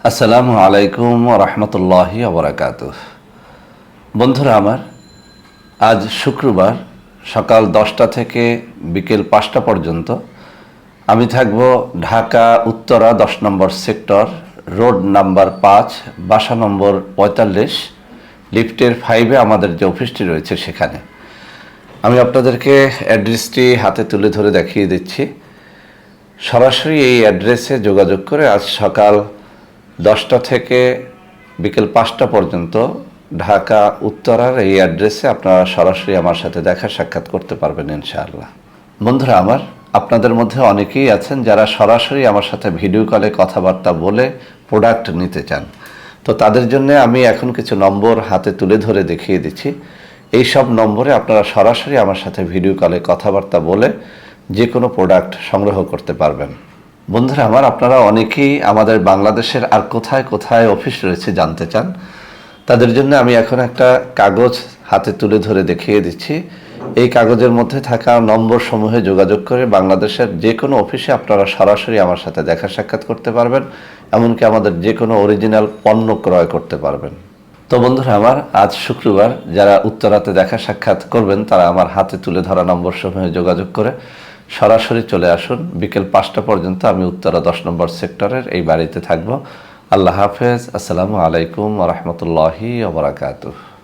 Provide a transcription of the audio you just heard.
আসসালামু আলাইকুম রহমতুল্লাহি ওবরাকাতুহ। বন্ধুরা আমার, আজ শুক্রবার সকাল 10টা থেকে বিকেল 5টা পর্যন্ত আমি থাকব ঢাকা উত্তরা 10 নম্বর সেক্টর, রোড নাম্বার 5, বাসা নম্বর 45, লিফটের 5-এ আমাদের যে অফিসটি রয়েছে সেখানে। আমি আপনাদেরকে অ্যাড্রেসটি হাতে তুলে ধরে দেখিয়ে দিচ্ছি। সরাসরি এই অ্যাড্রেসে যোগাযোগ করে আজ সকাল 10টা থেকে বিকেল 5টা পর্যন্ত ঢাকা উত্তরার এই অ্যাড্রেসে আপনারা সরাসরি আমার সাথে দেখা সাক্ষাৎ করতে পারবেন ইনশাআল্লাহ। বন্ধুরা আমার, আপনাদের মধ্যে অনেকেই আছেন যারা সরাসরি আমার সাথে ভিডিও কলে কথাবার্তা বলে প্রোডাক্ট নিতে চান। তো তাদের জন্য আমি এখন কিছু নম্বর হাতে তুলে ধরে দেখিয়ে দিচ্ছি। এই সব নম্বরে আপনারা সরাসরি আমার সাথে ভিডিও কলে কথাবার্তা বলে যে কোনো প্রোডাক্ট সংগ্রহ করতে পারবেন। বন্ধুরা আমার, আপনারা অনেকেই আমাদের বাংলাদেশের আর কোথায় কোথায় অফিস রয়েছে জানতে চান। তাদের জন্য আমি এখন একটা কাগজ হাতে তুলে ধরে দেখিয়ে দিচ্ছি। এই কাগজের মধ্যে থাকা নম্বর সমূহে যোগাযোগ করে বাংলাদেশের যে কোনো অফিসে আপনারা সরাসরি আমার সাথে দেখা সাক্ষাৎ করতে পারবেন, এমনকি আমাদের যে কোনো অরিজিনাল পণ্য ক্রয় করতে পারবেন। তো বন্ধুরা আমার, আজ শুক্রবার যারা উত্তরাতে দেখা সাক্ষাৎ করবেন তারা আমার হাতে তুলে ধরা নম্বর সমূহে যোগাযোগ করে সরাসরি চলে আসুন। বিকেল 5টা পর্যন্ত আমি উত্তরা 10 নম্বর সেক্টরের এই বাড়িতে থাকব। আল্লাহ হাফেজ। আসসালামু আলাইকুম ওয়া রাহমাতুল্লাহি ওয়া বারাকাতুহু।